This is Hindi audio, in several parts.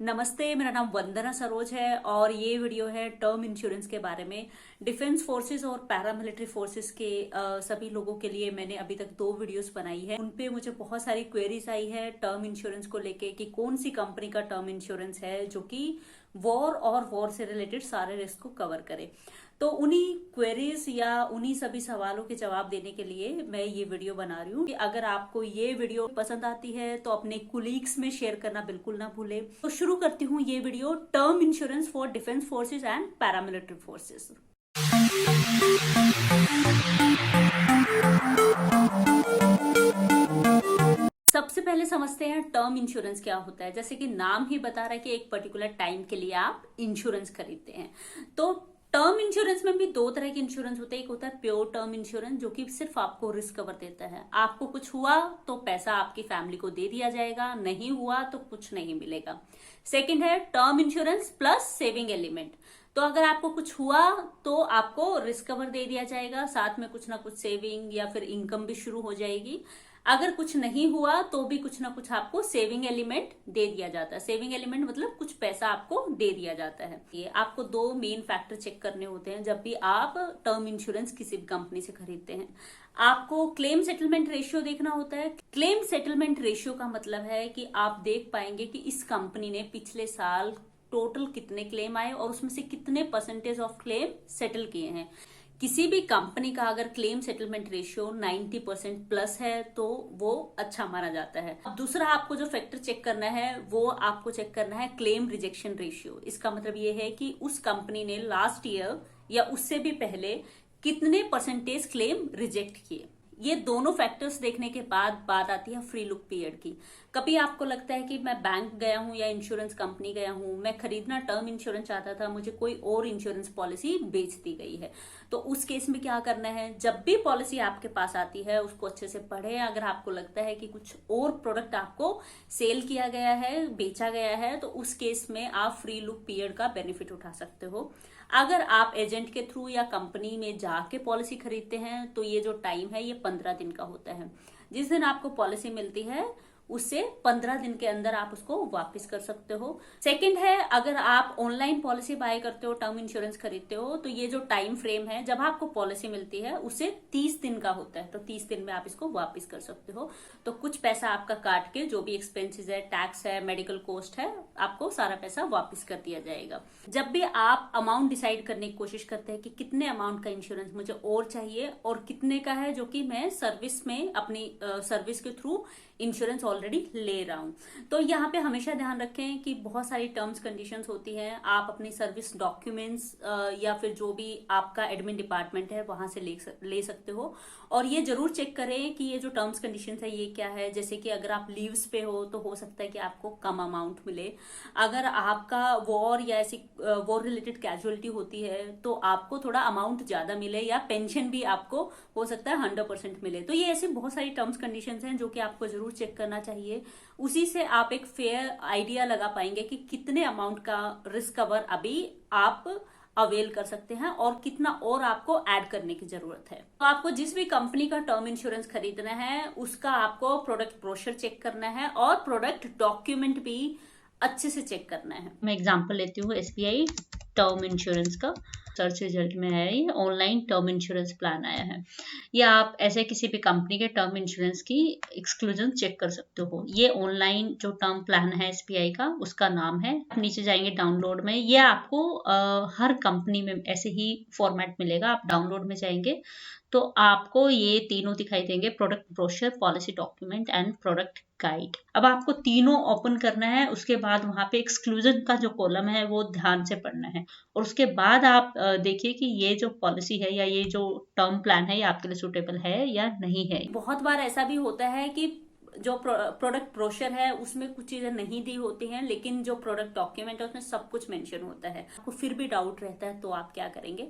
नमस्ते, मेरा नाम वंदना सरोज है और ये वीडियो है टर्म इंश्योरेंस के बारे में। डिफेंस फोर्सेस और पैरामिलिट्री फोर्सेस के सभी लोगों के लिए मैंने अभी तक 2 वीडियोस बनाई है। उन पे मुझे बहुत सारी क्वेरीज आई है टर्म इंश्योरेंस को लेके कि कौन सी कंपनी का टर्म इंश्योरेंस है जो कि वॉर और वॉर से रिलेटेड सारे रिस्क को कवर करे। तो उन्हीं क्वेरीज या उन्हीं सभी सवालों के जवाब देने के लिए मैं ये वीडियो बना रही हूँ कि अगर आपको ये वीडियो पसंद आती है तो अपने कुलीग्स में शेयर करना बिल्कुल ना भूले। तो शुरू करती हूँ ये video term insurance for defence forces and paramilitary forces. सबसे पहले समझते हैं टर्म इंश्योरेंस क्या होता है। जैसे कि नाम ही बता रहा है कि एक पर्टिकुलर टाइम के लिए आप इंश्योरेंस खरीदते हैं। तो टर्म इंश्योरेंस में भी 2 तरह के इंश्योरेंस होते हैं। एक होता है प्योर टर्म इंश्योरेंस जो कि सिर्फ आपको रिस्क कवर देता है। आपको कुछ हुआ तो पैसा आपकी फैमिली को दे दिया जाएगा, नहीं हुआ तो कुछ नहीं मिलेगा। सेकंड है term insurance plus saving element. तो अगर आपको कुछ हुआ तो आपको रिस्क कवर दे दिया जाएगा, साथ में कुछ ना कुछ सेविंग या फिर इनकम भी शुरू हो जाएगी। अगर कुछ नहीं हुआ तो भी कुछ ना कुछ आपको सेविंग एलिमेंट दे दिया जाता है। सेविंग एलिमेंट मतलब कुछ पैसा आपको दे दिया जाता है। ये आपको 2 मेन फैक्टर चेक करने होते हैं जब भी आप टर्म इंश्योरेंस किसी भी कंपनी से खरीदते हैं। आपको क्लेम सेटलमेंट रेशियो देखना होता है। क्लेम सेटलमेंट रेशियो का मतलब है कि आप देख पाएंगे कि इस कंपनी ने पिछले साल टोटल कितने क्लेम आए और उसमें से कितने परसेंटेज ऑफ क्लेम सेटल किए हैं। किसी भी कंपनी का अगर क्लेम सेटलमेंट रेशियो 90% प्लस है तो वो अच्छा माना जाता है। अब दूसरा आपको जो फैक्टर चेक करना है वो आपको चेक करना है क्लेम रिजेक्शन रेशियो। इसका मतलब ये है कि उस कंपनी ने लास्ट ईयर या उससे भी पहले कितने परसेंटेज क्लेम रिजेक्ट किए। ये दोनों फैक्टर्स देखने के बाद बात आती है फ्री लुक पीरियड की। कभी आपको लगता है कि मैं बैंक गया हूं या इंश्योरेंस कंपनी गया हूं, मैं खरीदना टर्म इंश्योरेंस चाहता था, मुझे कोई और इंश्योरेंस पॉलिसी बेच दी गई है। तो उस केस में क्या करना है, जब भी पॉलिसी आपके पास आती है उसको अच्छे से पढ़ें। अगर आपको लगता है कि कुछ और प्रोडक्ट आपको सेल किया गया है, बेचा गया है, तो उस केस में आप फ्री लुक पीरियड का बेनिफिट उठा सकते हो। अगर आप एजेंट के थ्रू या कंपनी में जाके पॉलिसी खरीदते हैं तो ये जो टाइम है ये 15 दिन का होता है। जिस दिन आपको पॉलिसी मिलती है उससे 15 दिन के अंदर आप उसको वापस कर सकते हो। सेकंड है, अगर आप ऑनलाइन पॉलिसी बाय करते हो, टर्म इंश्योरेंस खरीदते हो, तो ये जो टाइम फ्रेम है जब आपको पॉलिसी मिलती है उससे 30 दिन का होता है। तो 30 दिन में आप इसको वापस कर सकते हो। तो कुछ पैसा आपका काट के जो भी एक्सपेंसेस है, टैक्स है, मेडिकल कॉस्ट है, आपको सारा पैसा वापस कर दिया जाएगा। जब भी आप अमाउंट डिसाइड करने की कोशिश करते हैं कि कितने अमाउंट का इंश्योरेंस मुझे और चाहिए और कितने का है जो कि मैं सर्विस में अपनी सर्विस के थ्रू इंश्योरेंस ऑलरेडी ले रहा हूं, तो यहाँ पे हमेशा ध्यान रखें कि बहुत सारी टर्म्स कंडीशंस होती हैं। आप अपनी सर्विस डॉक्यूमेंट्स या फिर जो भी आपका एडमिन डिपार्टमेंट है वहां से ले सकते हो। और ये जरूर चेक करें कि ये जो टर्म्स कंडीशंस है ये क्या है। जैसे कि अगर आप लीव्स पे हो तो हो सकता है कि आपको कम अमाउंट मिले। अगर आपका वॉर या ऐसी वॉर रिलेटेड कैजुअलिटी होती है तो आपको थोड़ा अमाउंट ज्यादा मिले, या पेंशन भी आपको हो सकता है 100% मिले। तो ये ऐसी बहुत सारी टर्म्स कंडीशंस हैं जो कि आपको जरूर चेक करना चाहिए। उसी से आप एक फेयर आइडिया लगा पाएंगे कि कितने अमाउंट का रिस्क कवर अभी आप अवेल कर सकते हैं और कितना और आपको ऐड करने की जरूरत है। तो आपको जिस भी कंपनी का टर्म इंश्योरेंस खरीदना है उसका आपको प्रोडक्ट ब्रोशर चेक करना है और प्रोडक्ट डॉक्यूमेंट भी अच्छे से चेक करना है। मैं एग्जांपल लेती हूँ एसबीआई टर्म इंश्योरेंस का। सर्च रिजल्ट में है ये ऑनलाइन टर्म इंश्योरेंस प्लान आया है, या आप ऐसे किसी भी कंपनी के टर्म इंश्योरेंस की एक्सक्लूजन चेक कर सकते हो। ये ऑनलाइन जो टर्म प्लान है एसबीआई का उसका नाम है। आप नीचे जाएंगे डाउनलोड में, ये आपको हर कंपनी में ऐसे ही फॉर्मेट मिलेगा। आप डाउनलोड में जाएंगे तो आपको ये तीनों दिखाई देंगे, product brochure, policy document and product guide. अब आपको तीनों ओपन करना है, उसके बाद वहां पे एक्सक्लूजन का जो कॉलम है वो ध्यान से पढ़ना है और उसके बाद आप देखिए कि ये जो पॉलिसी है या ये जो टर्म प्लान है ये आपके लिए सुटेबल है या नहीं है। बहुत बार ऐसा भी होता है कि जो प्रोडक्ट ब्रोशर है उसमें कुछ चीजें नहीं दी होती हैं, लेकिन जो प्रोडक्ट डॉक्यूमेंट है उसमें सब कुछ मेंशन होता है। आपको फिर भी डाउट रहता है तो आप क्या करेंगे,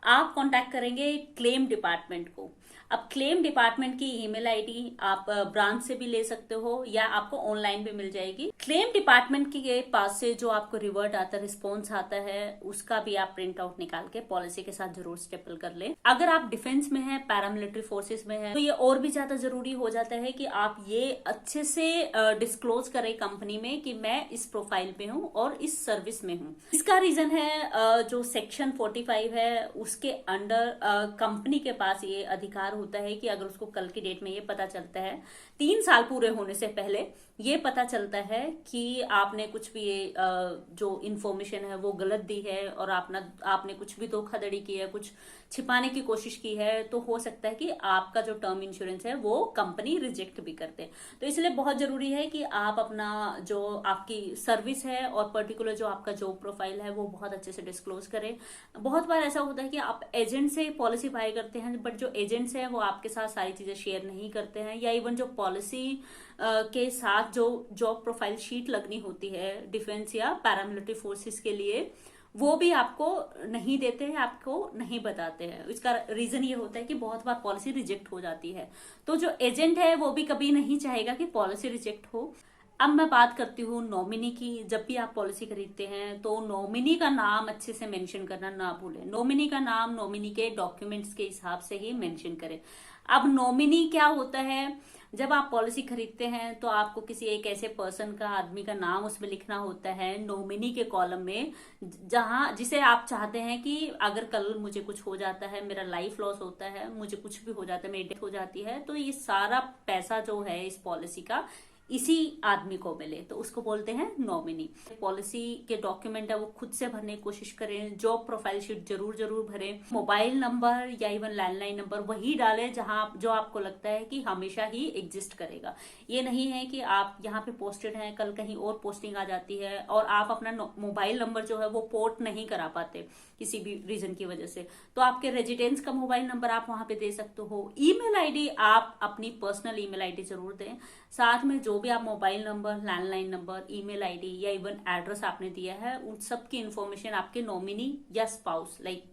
आप कांटेक्ट करेंगे क्लेम डिपार्टमेंट को। अब क्लेम डिपार्टमेंट की ईमेल आईडी आप ब्रांच से भी ले सकते हो या आपको ऑनलाइन भी मिल जाएगी। क्लेम डिपार्टमेंट के पास से जो आपको रिवर्ट आता है, रिस्पॉन्स आता है, उसका भी आप प्रिंट आउट निकाल के पॉलिसी के साथ जरूर स्टेपल कर ले। अगर आप डिफेंस में हैं, पैरामिलिट्री फोर्सेस में हैं, तो ये और भी ज्यादा जरूरी हो जाता है कि आप ये अच्छे से डिस्क्लोज करें कंपनी में कि मैं इस प्रोफाइल पे हूँ और इस सर्विस में हूँ। इसका रीजन है जो सेक्शन 45 है उसके अंडर कंपनी के पास ये अधिकार होता है कि अगर उसको कल की डेट में ये पता चलता है, 3 साल पूरे होने से पहले ये पता चलता है कि आपने कुछ भी जो इन्फॉर्मेशन है वो गलत दी है और आपने कुछ भी धोखाधड़ी की है, कुछ छिपाने की कोशिश की है, तो हो सकता है कि आपका जो टर्म इंश्योरेंस है वो कंपनी रिजेक्ट भी कर दे। तो इसलिए बहुत जरूरी है कि आप अपना जो आपकी सर्विस है और पर्टिकुलर जो आपका जॉब प्रोफाइल है वो बहुत अच्छे से डिस्क्लोज करें। बहुत बार ऐसा होता है कि आप एजेंट से पॉलिसी बाय करते हैं, बट जो एजेंट्स हैं वो आपके साथ सारी चीजें शेयर नहीं करते हैं, या इवन जो पॉलिसी के साथ जो जॉब प्रोफाइल शीट लगनी होती है डिफेंस या पैरामिलिट्री फोर्सेस के लिए, वो भी आपको नहीं देते हैं, आपको नहीं बताते हैं। इसका रीजन ये होता है कि बहुत बार पॉलिसी रिजेक्ट हो जाती है, तो जो एजेंट है वो भी कभी नहीं चाहेगा कि पॉलिसी रिजेक्ट हो। अब मैं बात करती हूँ नॉमिनी की। जब भी आप पॉलिसी खरीदते हैं तो नॉमिनी का नाम अच्छे से मेंशन करना ना भूलें। नॉमिनी का नाम नॉमिनी के डॉक्यूमेंट्स के हिसाब से ही मेंशन करें। अब नॉमिनी क्या होता है, जब आप पॉलिसी खरीदते हैं तो आपको किसी एक ऐसे पर्सन का, आदमी का नाम उसमें लिखना होता है नॉमिनी के कॉलम में, जिसे आप चाहते हैं कि अगर कल मुझे कुछ हो जाता है, मेरा लाइफ लॉस होता है, मुझे कुछ भी हो जाता है, मेरी डेथ हो जाती है, तो ये सारा पैसा जो है इस पॉलिसी का इसी आदमी को मिले, तो उसको बोलते हैं नॉमिनी। पॉलिसी के डॉक्यूमेंट है वो खुद से भरने की कोशिश करें। जॉब प्रोफाइल शीट जरूर जरूर भरें। मोबाइल नंबर या इवन लैंडलाइन नंबर वही डालें जहां जो आपको लगता है कि हमेशा ही एग्जिस्ट करेगा। ये नहीं है कि आप यहाँ पे पोस्टेड हैं, कल कहीं और पोस्टिंग आ जाती है और आप अपना मोबाइल नंबर जो है वो पोर्ट नहीं करा पाते किसी भी रीजन की वजह से, तो आपके रेजिडेंस का मोबाइल नंबर आप वहां पे दे सकते हो। ईमेल आईडी आप अपनी पर्सनल ईमेल आईडी जरूर दें। साथ में जो भी आप mobile number, landline number, email ID या इवन एड्रेस आपने दिया है, उन सब की इन्फॉर्मेशन आपके नॉमिनी या स्पाउस, लाइक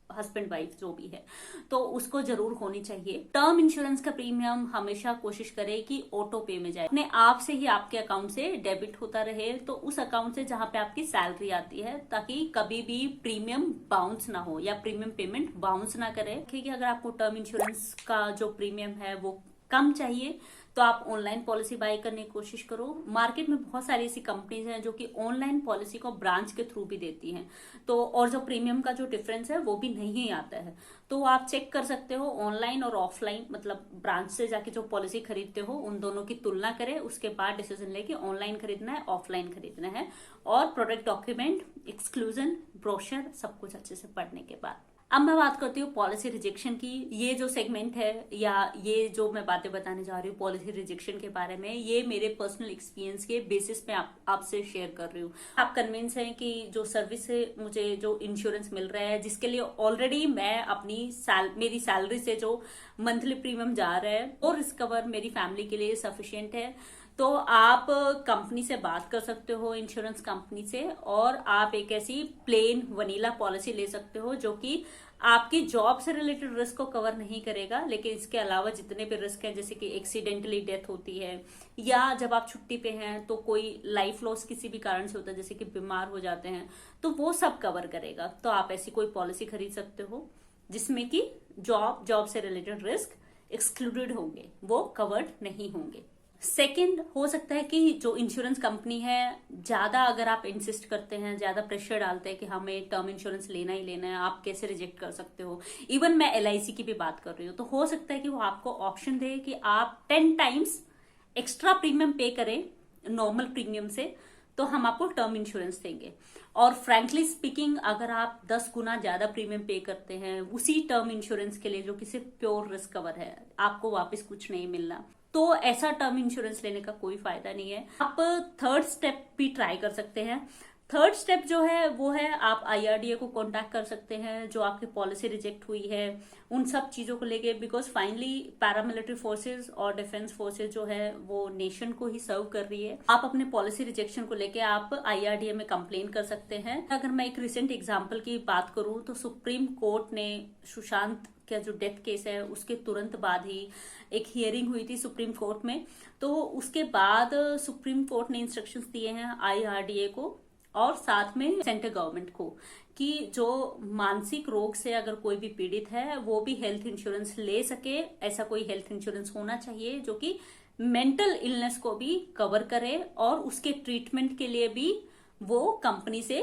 हस्बैंड वाइफ जो भी है, तो उसको जरूर होनी चाहिए। टर्म इंश्योरेंस का प्रीमियम हमेशा कोशिश करें कि ऑटो पे में जाए, अपने आप से ही आपके अकाउंट से डेबिट होता रहे, तो उस अकाउंट से जहां पे आपकी सैलरी आती है, ताकि कभी भी प्रीमियम बाउंस ना हो या प्रीमियम पेमेंट बाउंस ना करे। क्योंकि अगर आपको टर्म इंश्योरेंस का जो प्रीमियम है वो कम चाहिए तो आप ऑनलाइन पॉलिसी बाय करने की कोशिश करो। मार्केट में बहुत सारी ऐसी कंपनीज हैं जो कि ऑनलाइन पॉलिसी को ब्रांच के थ्रू भी देती हैं, तो और जो प्रीमियम का जो डिफरेंस है वो भी नहीं आता है, तो आप चेक कर सकते हो ऑनलाइन और ऑफलाइन, मतलब ब्रांच से जाके जो पॉलिसी खरीदते हो उन दोनों की तुलना करें, उसके बाद डिसीजन लेके ऑनलाइन खरीदना है, ऑफलाइन खरीदना है, और प्रोडक्ट डॉक्यूमेंट, एक्सक्लूजन, ब्रोशर, सब कुछ अच्छे से पढ़ने के बाद। अब मैं बात करती हूँ पॉलिसी रिजेक्शन की। ये जो सेगमेंट है या ये जो मैं बातें बताने जा रही हूँ पॉलिसी रिजेक्शन के बारे में, ये मेरे पर्सनल एक्सपीरियंस के बेसिस पे आपसे शेयर कर रही हूँ। आप कन्विंस हैं कि जो सर्विस से मुझे जो इंश्योरेंस मिल रहा है, जिसके लिए ऑलरेडी मैं अपनी मेरी सैलरी से जो मंथली प्रीमियम जा रहा है वो रिस्क कवर मेरी फैमिली के लिए सफिशियंट है, तो आप कंपनी से बात कर सकते हो, इंश्योरेंस कंपनी से, और आप एक ऐसी प्लेन वनीला पॉलिसी ले सकते हो जो कि आपकी जॉब से रिलेटेड रिस्क को कवर नहीं करेगा, लेकिन इसके अलावा जितने भी रिस्क हैं, जैसे कि एक्सीडेंटली डेथ होती है या जब आप छुट्टी पे हैं तो कोई लाइफ लॉस किसी भी कारण से होता है, जैसे कि बीमार हो जाते हैं, तो वो सब कवर करेगा। तो आप ऐसी कोई पॉलिसी खरीद सकते हो जिसमें कि जॉब से रिलेटेड रिस्क एक्सक्लूडेड होंगे, वो कवर्ड नहीं होंगे। सेकंड, हो सकता है कि जो इंश्योरेंस कंपनी है ज्यादा अगर आप इंसिस्ट करते हैं, ज्यादा प्रेशर डालते हैं कि हमें टर्म इंश्योरेंस लेना ही लेना है, आप कैसे रिजेक्ट कर सकते हो। इवन मैं LIC की भी बात कर रही हूँ, तो हो सकता है कि वो आपको ऑप्शन दे कि आप 10 टाइम्स एक्स्ट्रा प्रीमियम पे करें नॉर्मल प्रीमियम से, तो हम आपको टर्म इंश्योरेंस देंगे। और फ्रैंकली स्पीकिंग, अगर आप 10 गुना ज्यादा प्रीमियम पे करते हैं उसी टर्म इंश्योरेंस के लिए जो कि सिर्फ प्योर रिस्क कवर है, आपको वापस कुछ नहीं मिलना, तो ऐसा टर्म इंश्योरेंस लेने का कोई फायदा नहीं है। आप थर्ड स्टेप भी ट्राई कर सकते हैं। थर्ड स्टेप जो है वो है आप IRDA को कांटेक्ट कर सकते हैं, जो आपकी पॉलिसी रिजेक्ट हुई है उन सब चीजों को लेके, बिकॉज फाइनली पैरामिलिट्री फोर्सेस और डिफेंस फोर्सेस जो है वो नेशन को ही सर्व कर रही है। आप अपने पॉलिसी रिजेक्शन को लेके आप IRDA में कंप्लेन कर सकते हैं। अगर मैं एक रिसेंट एग्जाम्पल की बात करूं तो सुप्रीम कोर्ट ने सुशांत का जो डेथ केस है उसके तुरंत बाद ही एक हियरिंग हुई थी सुप्रीम कोर्ट में। तो उसके बाद सुप्रीम कोर्ट ने इंस्ट्रक्शंस दिए हैं IRDA को और साथ में सेंट्रल गवर्नमेंट को कि जो मानसिक रोग से अगर कोई भी पीड़ित है वो भी हेल्थ इंश्योरेंस ले सके। ऐसा कोई हेल्थ इंश्योरेंस होना चाहिए जो कि मेंटल इलनेस को भी कवर करे और उसके ट्रीटमेंट के लिए भी वो कंपनी से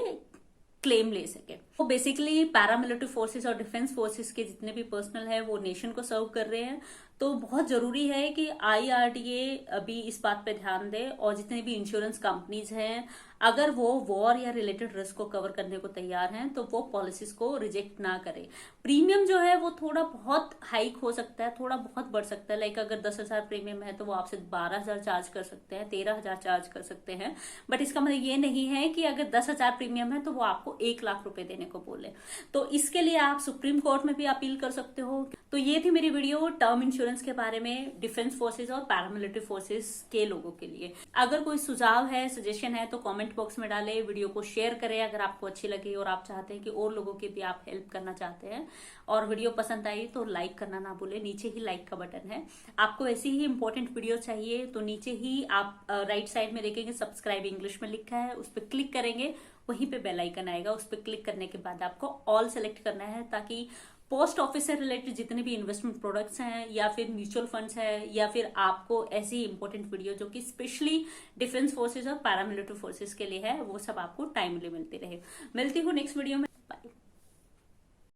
क्लेम ले सके। तो बेसिकली पैरामिलिट्री फोर्सेस और डिफेंस फोर्सेस के जितने भी पर्सनल है वो नेशन को सर्व कर रहे हैं। तो बहुत जरूरी है कि IRDA अभी इस बात पे ध्यान दे और जितने भी इंश्योरेंस कंपनीज हैं अगर वो वॉर या रिलेटेड रिस्क को कवर करने को तैयार हैं तो वो पॉलिसीज को रिजेक्ट ना करे। प्रीमियम जो है वो थोड़ा बहुत हाइक हो सकता है, थोड़ा बहुत बढ़ सकता है। लाइक अगर 10,000 प्रीमियम है तो वो आपसे 12,000 चार्ज कर सकते हैं, 13,000 चार्ज कर सकते हैं। बट इसका मतलब ये नहीं है कि अगर 10,000 प्रीमियम है तो वो आपको 1,00,000 रुपए देने को बोले। तो इसके लिए आप सुप्रीम कोर्ट में भी अपील कर सकते हो। तो ये थी मेरी वीडियो टर्म इंश्योरेंस के बारे में डिफेंस फोर्सेस और पैरामिलिट्री फोर्सेस के लोगों के लिए। अगर कोई सुझाव है, सजेशन है तो कमेंट बॉक्स में डालें, वीडियो को शेयर करें अगर आपको अच्छी लगी और आप चाहते हैं कि और लोगों की भी आप हेल्प करना चाहते हैं। और वीडियो पसंद आई तो लाइक करना ना भूलें, नीचे ही लाइक का बटन है। आपको ऐसी ही इंपॉर्टेंट वीडियो चाहिए तो नीचे ही आप राइट साइड में देखेंगे सब्सक्राइब इंग्लिश में लिखा है, उस पर क्लिक करेंगे, वहीं पे बेल आइकन आएगा, उस पर क्लिक करने के बाद आपको ऑल सेलेक्ट करना है ताकि पोस्ट ऑफिस से रिलेटेड जितने भी इन्वेस्टमेंट प्रोडक्ट्स हैं या फिर म्यूचुअल फंड्स हैं या फिर आपको ऐसी इंपॉर्टेंट वीडियो जो कि स्पेशली डिफेंस फोर्सेस और पैरामिलिट्री फोर्सेस के लिए है वो सब आपको टाइमली मिलती रहे। मिलती हूँ नेक्स्ट वीडियो में। बाय।